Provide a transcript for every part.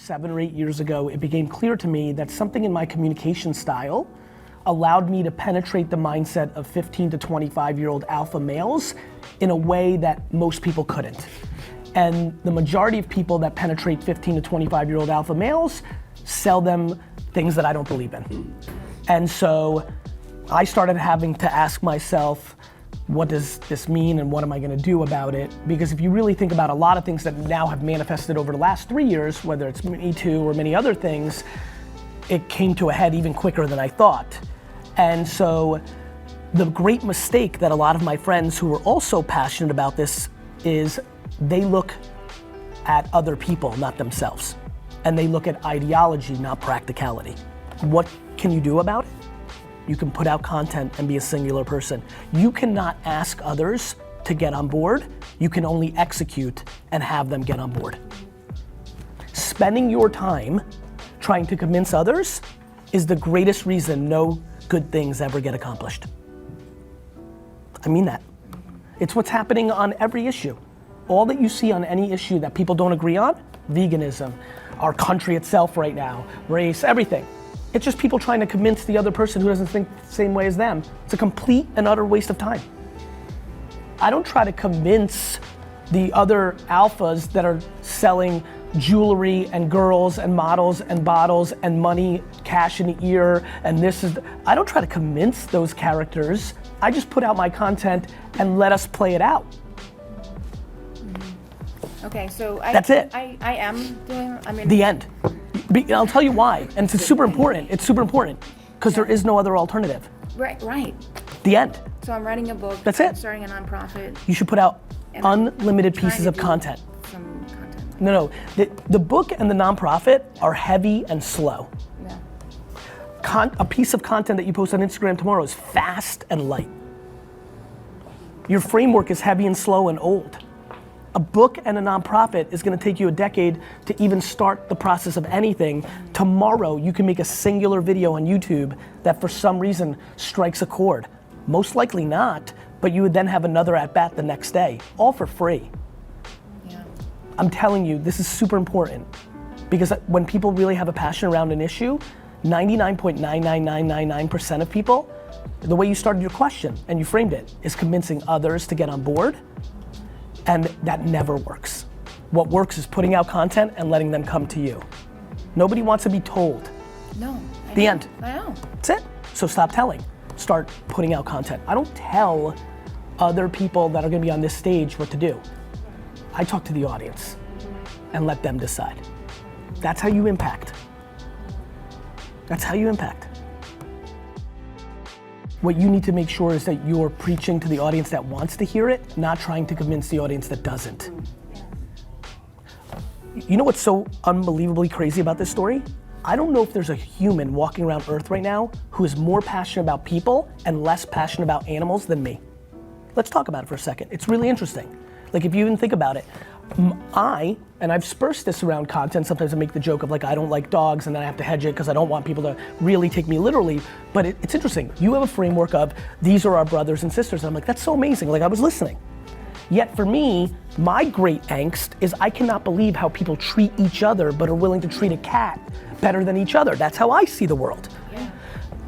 7 or 8 years ago, it became clear to me that something in my communication style allowed me to penetrate the mindset of 15 to 25-year-old alpha males in a way that most people couldn't. And the majority of people that penetrate 15 to 25-year-old alpha males sell them things that I don't believe in. And so I started having to ask myself, what does this mean and what am I gonna do about it? Because if you really think about a lot of things that now have manifested over the last 3 years, whether it's Me Too or many other things, it came to a head even quicker than I thought. And so the great mistake that a lot of my friends who are also passionate about this is they look at other people, not themselves. And they look at ideology, not practicality. What can you do about it? You can put out content and be a singular person. You cannot ask others to get on board. You can only execute and have them get on board. Spending your time trying to convince others is the greatest reason no good things ever get accomplished. I mean that. It's what's happening on every issue. All that you see on any issue that people don't agree on, veganism, our country itself right now, race, everything. It's just people trying to convince the other person who doesn't think the same way as them. It's a complete and utter waste of time. I don't try to convince the other alphas that are selling jewelry and girls and models and bottles and money, cash in the ear, and this is, I don't try to convince those characters. I just put out my content and let us play it out. Okay, so that's it. I am doing, I mean. The end. I'll tell you why, and it's super important. It's super important, because there is no other alternative. Right. The end. So I'm writing a book. That's it. I'm starting a nonprofit. You should put out unlimited pieces of content. Some content. No, the book and the nonprofit are heavy and slow. Yeah. A piece of content that you post on Instagram tomorrow is fast and light. Your framework is heavy and slow and old. A book and a nonprofit is gonna take you a decade to even start the process of anything. Tomorrow, you can make a singular video on YouTube that for some reason strikes a chord. Most likely not, but you would then have another at bat the next day, all for free. Yeah. I'm telling you, this is super important, because when people really have a passion around an issue, 99.99999% of people, the way you started your question and you framed it, is convincing others to get on board. And that never works. What works is putting out content and letting them come to you. Nobody wants to be told. No. The end. I know. That's it. So stop telling. Start putting out content. I don't tell other people that are gonna be on this stage what to do. I talk to the audience and let them decide. That's how you impact. That's how you impact. What you need to make sure is that you're preaching to the audience that wants to hear it, not trying to convince the audience that doesn't. You know what's so unbelievably crazy about this story? I don't know if there's a human walking around Earth right now who is more passionate about people and less passionate about animals than me. Let's talk about it for a second. It's really interesting. Like, if you even think about it, and I've dispersed this around content, sometimes I make the joke of like, I don't like dogs, and then I have to hedge it because I don't want people to really take me literally, but it's interesting. You have a framework of, these are our brothers and sisters, and I'm like, that's so amazing, like I was listening. Yet for me, my great angst is I cannot believe how people treat each other but are willing to treat a cat better than each other. That's how I see the world. Yeah.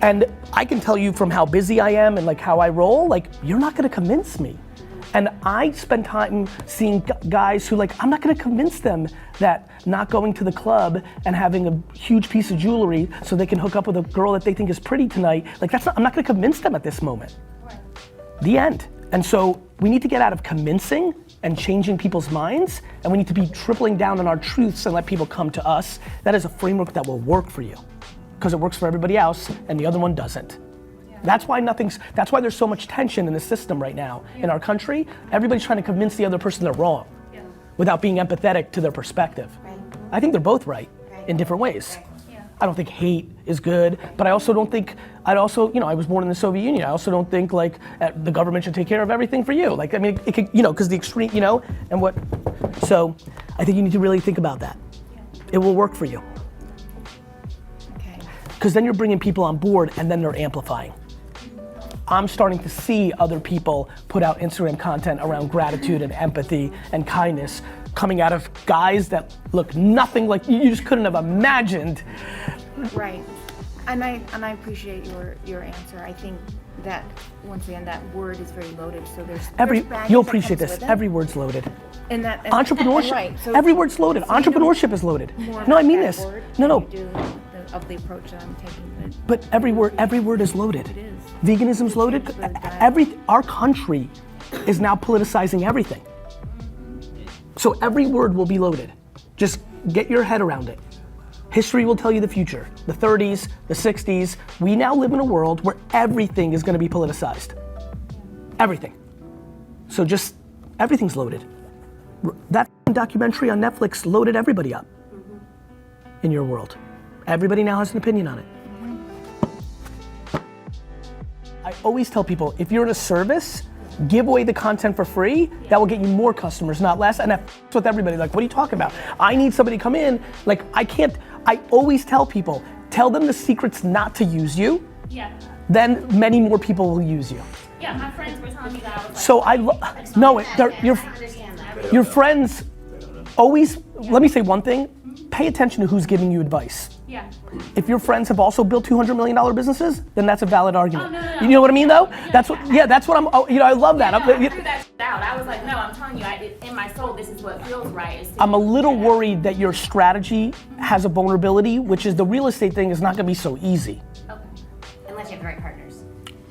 And I can tell you from how busy I am and like how I roll, like, you're not gonna convince me. And I spend time seeing guys who, like, I'm not gonna convince them that not going to the club and having a huge piece of jewelry so they can hook up with a girl that they think is pretty tonight, like I'm not gonna convince them at this moment. Right. The end. And so we need to get out of convincing and changing people's minds, and we need to be tripling down on our truths and let people come to us. That is a framework that will work for you, because it works for everybody else and the other one doesn't. That's why there's so much tension in the system right now in our country. Everybody's trying to convince the other person they're wrong without being empathetic to their perspective. Right. I think they're both right in different ways. Right. Yeah. I don't think hate is good, but I also don't think, I was born in the Soviet Union. I also don't think like the government should take care of everything for you. Like, I mean, it could, because the extreme, and what, so I think you need to really think about that. It will work for you. Okay. Because then you're bringing people on board and then they're amplifying. I'm starting to see other people put out Instagram content around gratitude and empathy and kindness, coming out of guys that look nothing like, you just couldn't have imagined. Right. And I appreciate your answer. I think that once again that word is very loaded. So there's baggage you'll that appreciate comes this. with it. Every word's loaded. And that Entrepreneurship. right. So every word's loaded. so you know Entrepreneurship is loaded. more No, I about mean that this. word No, than you do of the approach that I'm taking. But every word is loaded. It is. Veganism's loaded. Our country is now politicizing everything. So every word will be loaded. Just get your head around it. History will tell you the future. The 30s, the 60s. We now live in a world where everything is going to be politicized. Everything. So just, everything's loaded. That documentary on Netflix loaded everybody up in your world. Everybody now has an opinion on it. I always tell people, if you're in a service, give away the content for free. That will get you more customers, not less. And that's with everybody. Like, what are you talking about? I need somebody to come in. Like, I always tell people, tell them the secrets not to use you. Yeah. Then many more people will use you. Yeah, my friends were telling me that. I was like, So your friends always, let me say one thing, pay attention to who's giving you advice. yeah. If your friends have also built $200 million businesses, then that's a valid argument. Oh, no. You know what I mean though? That's what I'm, I love that. I threw that shit out. I was like, no, I'm telling you, in my soul, this is what feels right. I'm a little worried that your strategy has a vulnerability, which is the real estate thing is not gonna be so easy. Okay. Unless you have the right partners.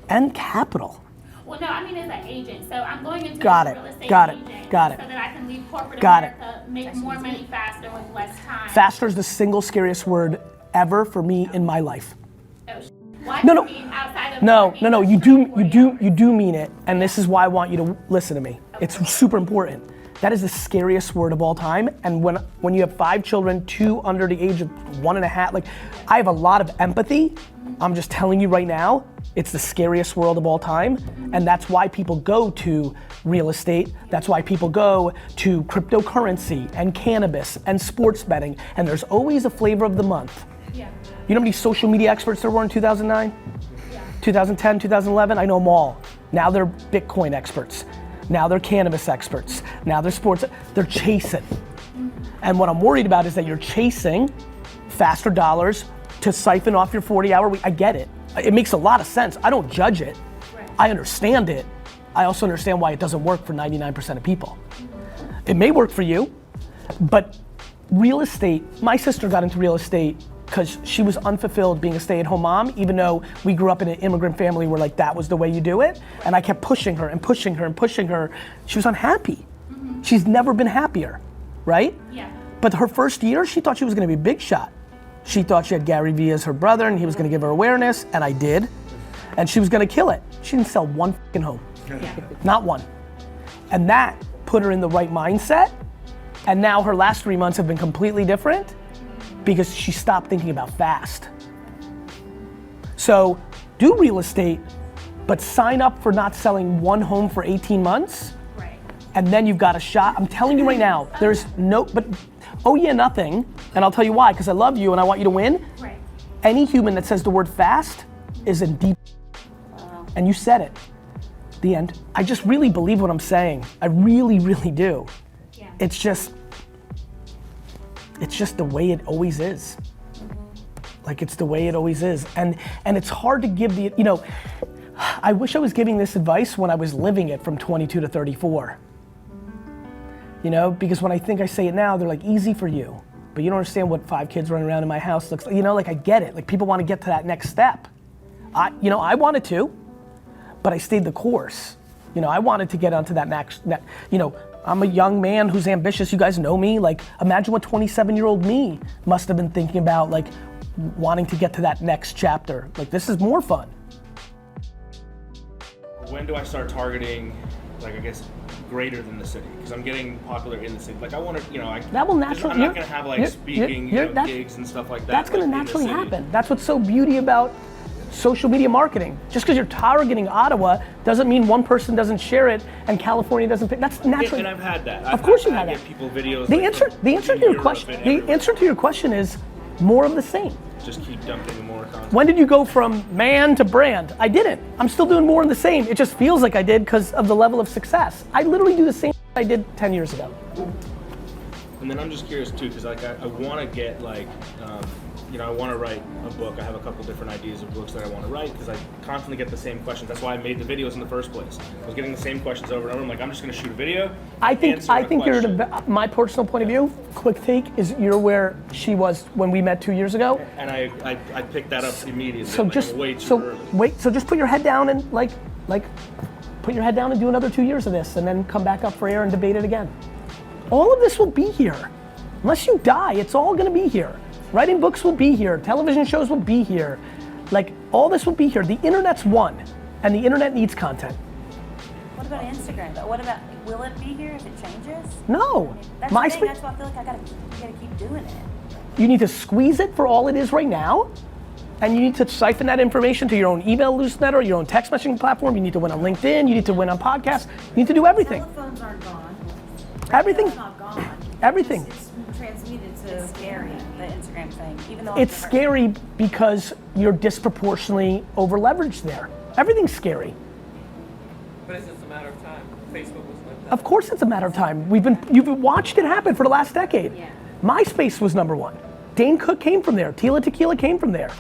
And capital. Well, no, I mean as an agent. So I'm going into Got a it. real estate Got it. agent Got it. so that I can leave corporate Got it. America, make more money faster with less time. Faster is the single scariest word ever for me in my life. Oh, shit. Why No, no. do you mean outside of No, working you for do mean it, and this is why I want you to listen to me. It's super important. That is the scariest word of all time, and when you have 5 children, 2 under the age of 1.5, like, I have a lot of empathy. I'm just telling you right now, it's the scariest world of all time, and that's why people go to real estate. That's why people go to cryptocurrency and cannabis and sports betting, and there's always a flavor of the month. Yeah. You know how many social media experts there were in 2009? Yeah. 2010, 2011, I know them all. Now they're Bitcoin experts. Now they're cannabis experts. Now they're sports, they're chasing. And what I'm worried about is that you're chasing faster dollars to siphon off your 40-hour week. I get it. It makes a lot of sense. I don't judge it. Right. I understand it. I also understand why it doesn't work for 99% of people. It may work for you, but real estate, my sister got into real estate because she was unfulfilled being a stay-at-home mom, even though we grew up in an immigrant family where like that was the way you do it. And I kept pushing her and pushing her and pushing her. She was unhappy. She's never been happier, right? Yeah. But her first year, she thought she was gonna be a big shot. She thought she had Garyvee as her brother and he was gonna give her awareness, and I did. And she was gonna kill it. She didn't sell one fucking home. Yeah. Not one. And that put her in the right mindset. And now her last 3 months have been completely different because she stopped thinking about fast. So do real estate, but sign up for not selling one home for 18 months. Right. And then you've got a shot. I'm telling you right now, there's no, but oh yeah, nothing. And I'll tell you why, because I love you and I want you to win. Right. Any human that says the word fast is in deep, and you said it. The end. I just really believe what I'm saying. I really, really do. Yeah. It's just the way it always is. Like it's the way it always is. And it's hard to give the, I wish I was giving this advice when I was living it from 22 to 34. Because when I think I say it now, they're like, easy for you. But you don't understand what 5 kids running around in my house looks like. like I get it. Like people want to get to that next step. I wanted to, but I stayed the course. I wanted to get onto that next, I'm a young man who's ambitious. You guys know me. Like, imagine what 27-year-old me must have been thinking about, like, wanting to get to that next chapter. Like, this is more fun. When do I start targeting, like, I guess, greater than the city? Because I'm getting popular in the city. Like, I want to, that will naturally. I'm not going to have, like, speaking gigs and stuff like that. That's going to naturally happen. That's what's so beauty about social media marketing. Just because you're targeting Ottawa doesn't mean one person doesn't share it and California doesn't pick. That's naturally. And I've had that. Of course you had that. I get people videos. The answer to your question is more of the same. Just keep dumping more content. When did you go from man to brand? I didn't. I'm still doing more of the same. It just feels like I did because of the level of success. I literally do the same I did 10 years ago. And then I'm just curious too, because like I want to get like, I want to write a book. I have a couple different ideas of books that I want to write because I constantly get the same questions. That's why I made the videos in the first place. I was getting the same questions over and over. I'm like, I'm just going to shoot a video. I think you're my personal point of view. Quick take is you're where she was when we met 2 years ago. And I picked that up immediately. So like, just way too early. So just put your head down and like put your head down and do another 2 years of this, and then come back up for air and debate it again. All of this will be here, unless you die. It's all going to be here. Writing books will be here. Television shows will be here. Like, all this will be here. The internet's one, and the internet needs content. What about Instagram? But what about, will it be here if it changes? No. That's the thing, that's why I feel like you gotta keep doing it. You need to squeeze it for all it is right now, and you need to siphon that information to your own email newsletter, your own text messaging platform. You need to win on LinkedIn. You need to win on podcasts. You need to do everything. Telephones aren't gone. Everything. Not gone. Everything. It's transmuted to. It's scary, the Instagram thing, even though It's scary because you're disproportionately over leveraged there. Everything's scary. But it's just a matter of time. Facebook was like that. Of course it's a matter of time. You've watched it happen for the last decade. Yeah. MySpace was #1. Dane Cook came from there. Tila Tequila came from there.